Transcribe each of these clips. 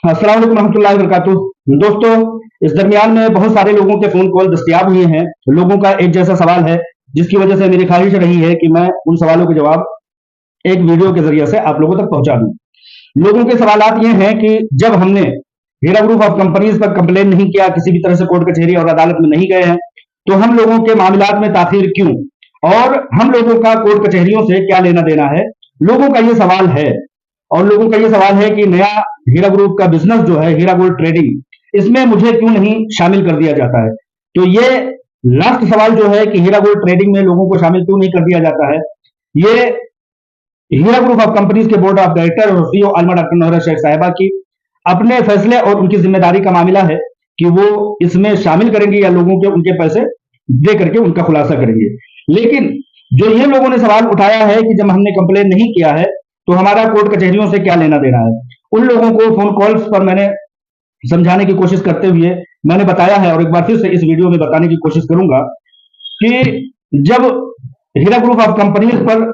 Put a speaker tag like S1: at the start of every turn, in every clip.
S1: अस्सलाम वालेकुम रहमतुल्लाहि व बरकातुहू। दोस्तों, इस दरमियान में बहुत सारे लोगों के फोन कॉल दस्तयाब हुए हैं। लोगों का एक जैसा सवाल है, जिसकी वजह से मेरी ख्वाहिश रही है कि मैं उन सवालों के जवाब एक वीडियो के जरिए से आप लोगों तक पहुंचा दूं। लोगों के सवालात ये हैं कि जब हमने हीरा ग्रुप ऑफ कंपनीज पर कंप्लेन नहीं किया, किसी भी तरह से कोर्ट कचहरी और अदालत में नहीं गए हैं, तो हम लोगों के मामलात में ताखीर क्यों, और हम लोगों का कोर्ट कचहरियों से क्या लेना देना है। लोगों का ये सवाल है, और लोगों का ये सवाल है कि नया हीरा ग्रुप का बिजनेस जो है हीरा गोल्ड ट्रेडिंग, इसमें मुझे क्यों नहीं शामिल कर दिया जाता है। तो ये लास्ट सवाल जो है कि हीरा गोल्ड ट्रेडिंग में लोगों को शामिल क्यों नहीं कर दिया जाता है, ये हीरा ग्रुप ऑफ कंपनीज के बोर्ड ऑफ डायरेक्टर और सीईओ आलमा डॉक्टर नौहरा शेख साहिबा की अपने फैसले और उनकी जिम्मेदारी का मामला है कि वो इसमें शामिल करेंगे या लोगों के उनके पैसे दे करके उनका खुलासा करेंगे। लेकिन जो ये लोगों ने सवाल उठाया है कि जब हमने कंप्लेन नहीं किया है तो हमारा कोर्ट कचहरियों से क्या लेना देना है, उन लोगों को फोन कॉल्स पर मैंने समझाने की कोशिश करते हुए मैंने बताया है, और एक बार फिर से इस वीडियो में बताने की कोशिश करूंगा कि जब हीरा ग्रुप ऑफ कंपनीज पर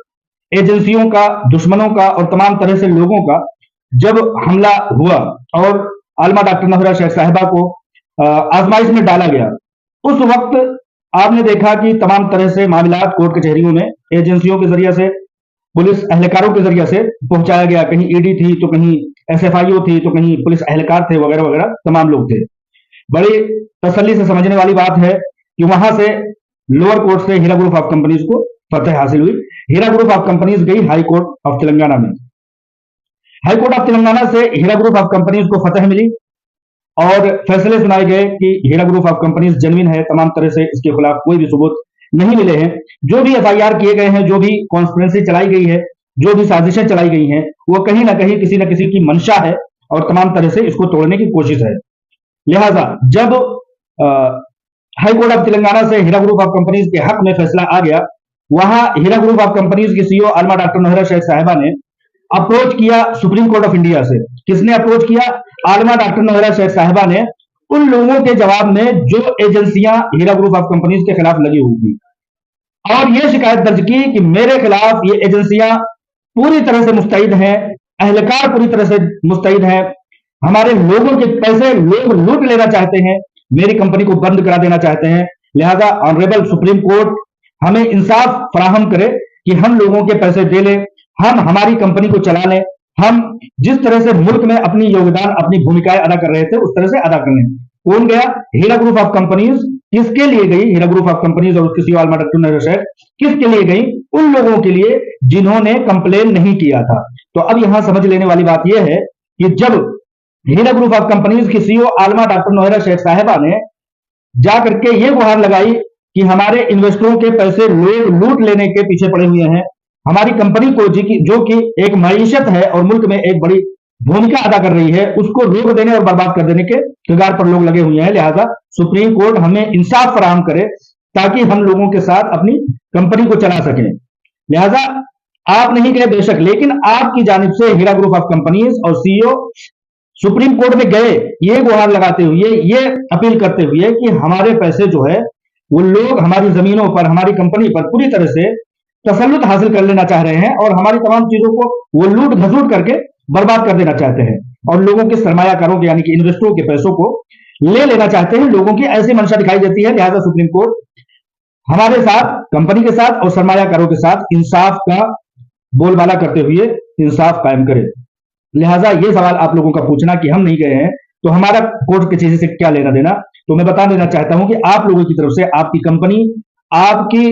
S1: एजेंसियों का, दुश्मनों का और तमाम तरह से लोगों का जब हमला हुआ और आलमा डॉक्टर नौहरा शेख साहिबा को आजमाइश में डाला गया, उस वक्त आपने देखा कि तमाम तरह से मामलात कोर्ट कचहरियों में एजेंसियों के जरिए से, पुलिस एहलकारों के जरिए से पहुंचाया गया। कहीं ईडी थी तो कहीं एसएफआईओ थी तो कहीं पुलिस एहलकार थे, वगैरह वगैरह तमाम लोग थे। बड़ी तसल्ली से समझने वाली बात है कि वहां से लोअर कोर्ट से हीरा ग्रुप ऑफ कंपनीज को फतह हासिल हुई। हीरा ग्रुप ऑफ कंपनीज गई हाई कोर्ट ऑफ तेलंगाना में। हाई कोर्ट ऑफ तेलंगाना से हीरा ग्रुप ऑफ कंपनीज को फतह मिली और फैसले सुनाए गए कि हीरा ग्रुप ऑफ कंपनीज जेन्युइन है, तमाम तरह से इसके खिलाफ कोई भी सबूत नहीं मिले हैं। जो भी एफआईआर किए गए हैं, जो भी कॉन्स्पिरेंसी चलाई गई है, जो भी साजिशें चलाई गई हैं, वो कहीं ना कहीं किसी न किसी की मंशा है और तमाम तरह से इसको तोड़ने की कोशिश है। लिहाजा जब हाई कोर्ट ऑफ तेलंगाना से हीरा ग्रुप ऑफ कंपनीज के हक में फैसला आ गया, वहां हीरा ग्रुप ऑफ कंपनीज की सीईओ आलमा डॉक्टर नौहरा शेख साहिबा ने अप्रोच किया सुप्रीम कोर्ट ऑफ इंडिया से। किसने अप्रोच किया? आलमा डॉक्टर नौहरा शेख साहिबा ने, उन लोगों के जवाब में जो एजेंसियां हीरा ग्रुप ऑफ कंपनीज के खिलाफ लगी हुई थी, और यह शिकायत दर्ज की कि मेरे खिलाफ ये एजेंसियां पूरी तरह से मुस्तैद हैं, एहलकार पूरी तरह से मुस्तैद हैं, हमारे लोगों के पैसे लोग लूट लेना चाहते हैं, मेरी कंपनी को बंद करा देना चाहते हैं। लिहाजा ऑनरेबल सुप्रीम कोर्ट हमें इंसाफ फराहम करे कि हम लोगों के पैसे दे लें, हम हमारी कंपनी को चला लें, हम जिस तरह से मुल्क में अपनी योगदान, अपनी भूमिकाएं अदा कर रहे थे उस तरह से अदा कर लें। कौन गया? हीरा ग्रुप ऑफ कंपनीज। किसके लिए गई हीरा ग्रुप ऑफ कंपनीज और उसके सीईओ आलमा डॉक्टर नौहरा शेख? किसके लिए गई? उन लोगों के लिए जिन्होंने कंप्लेन नहीं किया था। तो अब यहां समझ लेने वाली बात यह है कि जब हीरा ग्रुप ऑफ कंपनीज की सीईओ आलमा डॉक्टर नौहरा शेख साहिबा ने जाकर के ये गुहार लगाई कि हमारे इन्वेस्टरों के पैसे लोग लूट लेने के पीछे पड़े हुए हैं, हमारी कंपनी को जो कि एक मईशत है और मुल्क में एक बड़ी भूमिका अदा कर रही है, उसको रोक देने और बर्बाद कर देने के कगार पर लोग लगे हुए हैं। लिहाजा सुप्रीम कोर्ट हमें इंसाफ फराहम करे ताकि हम लोगों के साथ अपनी कंपनी को चला सकें। लिहाजा आप नहीं गए बेशक, लेकिन आपकी जानिब से हीरा ग्रुप ऑफ कंपनीज और सीईओ सुप्रीम कोर्ट में गए ये गुहार लगाते हुए, ये अपील करते हुए कि हमारे पैसे जो है वो लोग हमारी जमीनों पर, हमारी कंपनी पर पूरी तरह से तसल्लुत हासिल कर लेना चाह रहे हैं और हमारी तमाम चीजों को वो लूट घसूट करके बर्बाद कर देना चाहते हैं और लोगों के सरमायाकारों के यानी कि इन्वेस्टरों के पैसों को ले लेना चाहते हैं। लोगों की ऐसी मंशा दिखाई देती है। लिहाजा सुप्रीम कोर्ट हमारे साथ, कंपनी के साथ और सरमायाकारों के साथ इंसाफ का बोलबाला करते हुए इंसाफ कायम करे। लिहाजा ये सवाल आप लोगों का पूछना कि हम नहीं गए हैं तो हमारा कोर्ट कचहरी से क्या लेना देना, तो मैं बता देना चाहता हूं कि आप लोगों की तरफ से आपकी कंपनी, आपकी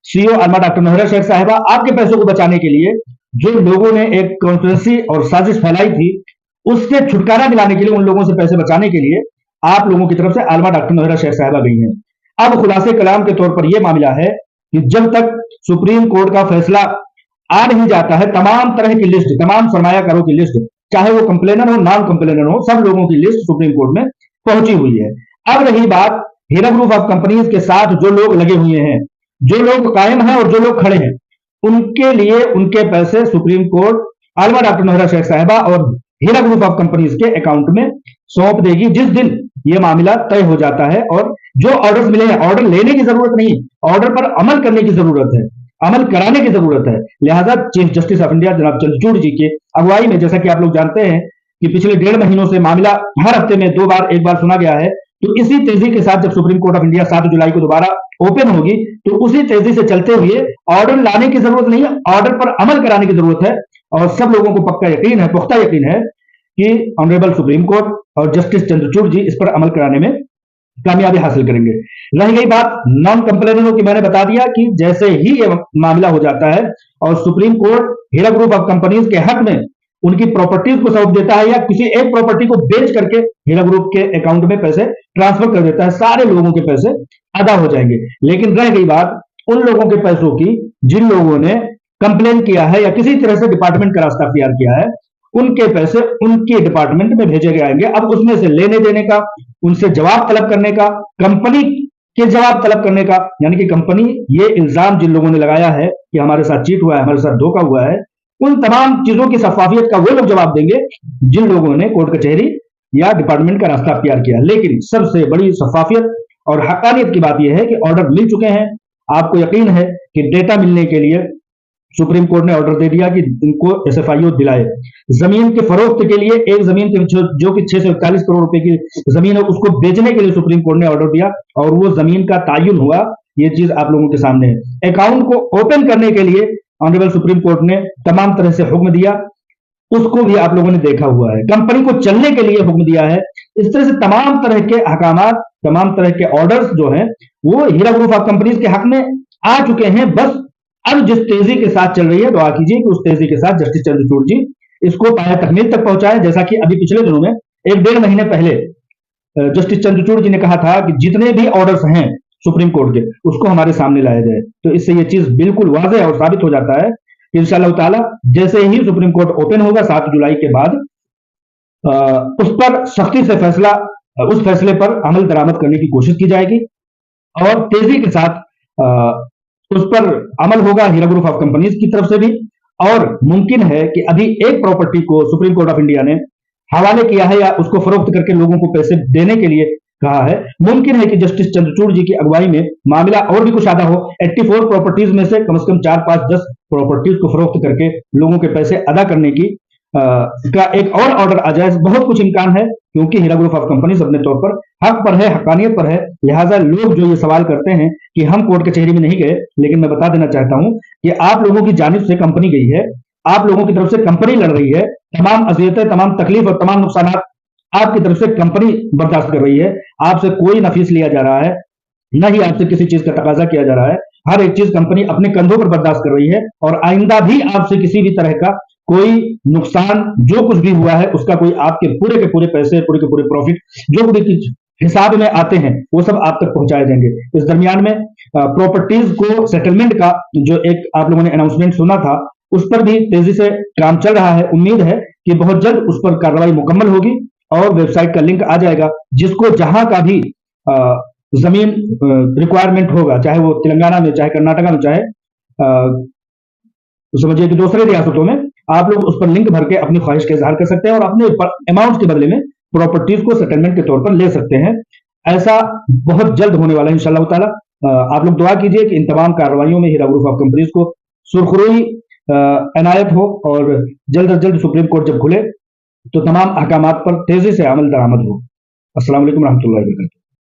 S1: सीईओ आलमा डॉक्टर नौहरा शेख साहिबा, आपके पैसों को बचाने के लिए जो लोगों ने एक कॉन्स्पिरेंसी और साजिश फैलाई थी, उससे छुटकारा दिलाने के लिए, उन लोगों से पैसे बचाने के लिए आप लोगों की तरफ से आलमा डॉक्टर नौहरा शेख साहिबा गई हैं। अब खुलासे कलाम के तौर पर यह मामला है कि जब तक सुप्रीम कोर्ट का फैसला आ नहीं जाता है, तमाम तरह की लिस्ट, तमाम सरमायाकारों की लिस्ट, चाहे वो कंप्लेनर हो, नॉन कंप्लेनर हो, सब लोगों की लिस्ट सुप्रीम कोर्ट में पहुंची हुई है। अब रही बात हीरा ग्रुप ऑफ कंपनीज के साथ जो लोग लगे हुए हैं, जो लोग कायम हैं और जो लोग खड़े हैं, उनके लिए उनके पैसे सुप्रीम कोर्ट आलमा डॉक्टर नौहरा शेख साहिबा और हीरा ग्रुप ऑफ कंपनीज के अकाउंट में सौंप देगी जिस दिन यह मामला तय हो जाता है। और जो ऑर्डर्स मिले हैं, ऑर्डर लेने की जरूरत नहीं, ऑर्डर पर अमल करने की जरूरत है, अमल कराने की जरूरत है। लिहाजा चीफ जस्टिस ऑफ इंडिया जनाब चंद्रचूड़ जी के अगुवाई में, जैसा कि आप लोग जानते हैं कि पिछले 1.5 महीनों से मामला हर हफ्ते में 2 बार 1 बार सुना गया है, तो इसी तेजी के साथ जब सुप्रीम कोर्ट ऑफ इंडिया 7 जुलाई को दोबारा ओपन होगी, तो उसी तेजी से चलते हुए ऑर्डर लाने की जरूरत नहीं है, ऑर्डर पर अमल कराने की जरूरत है। और सब लोगों को पक्का यकीन है, पुख्ता यकीन है कि ऑनरेबल सुप्रीम कोर्ट और जस्टिस चंद्रचूड़ जी इस पर अमल कराने में कामयाबी हासिल करेंगे। रह गई बात नॉन कंप्लेनरों की, मैंने बता दिया कि जैसे ही ये मामला हो जाता है और supreme court Heera group of companies के हक में उनकी प्रॉपर्टीज को सौंप देता है या किसी एक प्रॉपर्टी को बेच करके हीरा ग्रुप के अकाउंट में पैसे ट्रांसफर कर देता है, सारे लोगों के पैसे अदा हो जाएंगे। लेकिन रह गई बात उन लोगों के पैसों की जिन लोगों ने कंप्लेन किया है या किसी तरह से डिपार्टमेंट का रास्ता अख्तियार किया है, उनके पैसे उनके डिपार्टमेंट में भेजे जाएंगे। अब उसमें से लेने देने का, उनसे जवाब तलब करने का, कंपनी के जवाब तलब करने का, यानी कि कंपनी ये इल्जाम जिन लोगों ने लगाया है कि हमारे साथ चीट हुआ है, हमारे साथ धोखा हुआ है, उन तमाम चीजों की शफाफियत का वो लोग जवाब देंगे जिन लोगों ने कोर्ट कचहरी या डिपार्टमेंट का रास्ता अख्तियार किया। लेकिन सबसे बड़ी शफाफियत और हकानियत की बात यह है कि ऑर्डर मिल चुके हैं। आपको यकीन है कि डेटा मिलने के लिए सुप्रीम कोर्ट ने ऑर्डर दे दिया कि इनको एसएफआईओ दिलाए। जमीन के फरोख्त के लिए एक जमीन के जो कि 641 करोड़ रुपए की जमीन है, उसको बेचने के लिए सुप्रीम कोर्ट ने ऑर्डर दिया और वो जमीन का तायुन हुआ। ये चीज आप लोगों के सामने है। अकाउंट को ओपन करने के लिए ऑनरेबल सुप्रीम कोर्ट ने तमाम तरह से हुक्म दिया, उसको भी आप लोगों ने देखा हुआ है। कंपनी को चलने के लिए हुक्म दिया है। इस तरह से तमाम तरह के अहकामात, तमाम तरह के ऑर्डर्स जो हैं वो हीरा ग्रुप ऑफ कंपनीज के हक में आ चुके हैं। बस अब जिस तेजी के साथ चल रही है, दुआ कीजिए कि उस तेजी के साथ जस्टिस चंद्रचूड़ जी इसको पाया तकमील तक पहुंचाए। जैसा कि अभी पिछले दिनों में 1-1.5 महीने पहले जस्टिस चंद्रचूड़ जी ने कहा था कि जितने भी ऑर्डर्स हैं सुप्रीम कोर्ट के, उसको हमारे सामने लाया जाए। तो इससे यह चीज बिल्कुल वाज़ेह और साबित हो जाता है कि इंशाअल्लाह ताला जैसे ही सुप्रीम कोर्ट ओपन होगा 7 जुलाई के बाद, उस पर सख्ती से फैसला, उस फैसले पर अमल दरामद करने की कोशिश की जाएगी और तेजी के साथ उस पर अमल होगा हीरा ग्रुप ऑफ कंपनीज की तरफ से भी। और मुमकिन है कि अभी एक प्रॉपर्टी को सुप्रीम कोर्ट ऑफ इंडिया ने हवाले किया है या उसको फरोख्त करके लोगों को पैसे देने के लिए कहा है। मुमकिन है कि जस्टिस चंद्रचूड़ जी की अगुवाई में मामला और भी कुछ आधा हो। 84 प्रॉपर्टीज में से कम 4, 5, 10 प्रॉपर्टीज को फरोख्त करके लोगों के पैसे अदा करने की का एक और ऑर्डर आ जाए। बहुत कुछ इम्कान है, क्योंकि हीरा ग्रुप ऑफ कंपनीज अपने तौर पर हक पर है, हकानियत पर है। लिहाजा लोग जो ये सवाल करते हैं कि हम कोर्ट कचहरी में नहीं गए, लेकिन मैं बता देना चाहता हूं कि आप लोगों की जानिब से कंपनी गई है, आप लोगों की तरफ से कंपनी लड़ रही है। तमाम अजियतें, तमाम तकलीफ और तमाम नुकसान आपकी तरफ से कंपनी बर्दाश्त कर रही है। आपसे कोई न फीस लिया जा रहा है, न ही आपसे किसी चीज का तकाजा किया जा रहा है। हर एक चीज कंपनी अपने कंधों पर बर्दाश्त कर रही है और आइंदा भी आपसे किसी भी तरह का कोई नुकसान, जो कुछ भी हुआ है उसका कोई आपके पूरे के पूरे पैसे, पूरे के पूरे प्रॉफिट जो भी हिसाब में आते हैं वो सब आप तक पहुंचाए जाएंगे। इस दरमियान में प्रॉपर्टीज को सेटलमेंट का जो एक आप लोगों ने अनाउंसमेंट सुना था, उस पर भी तेजी से काम चल रहा है। उम्मीद है कि बहुत जल्द उस पर कार्रवाई मुकम्मल होगी और वेबसाइट का लिंक आ जाएगा, जिसको जहां का भी जमीन रिक्वायरमेंट होगा, चाहे वो तेलंगाना में, चाहे कर्नाटका में, चाहे तो समझिए कि दूसरे रियासतों में, आप लोग उस पर लिंक भर के अपनी ख्वाहिश का इजहार कर सकते हैं और अपने अमाउंट के बदले में प्रॉपर्टीज को सेटलमेंट के तौर पर ले सकते हैं। ऐसा बहुत जल्द होने वाला है इंशाअल्लाह ताला। आप लोग दुआ कीजिए कि इन तमाम कार्रवाइयों में हीरा ग्रुप ऑफ कंपनीज को सुरखरुई इनायत हो और जल्द अज जल्द सुप्रीम कोर्ट जब खुले तो तमाम अहकामात पर तेजी से अमल दरामद हो। अस्सलाम वालेकुम रहमतुल्लाहि व बरकातहू।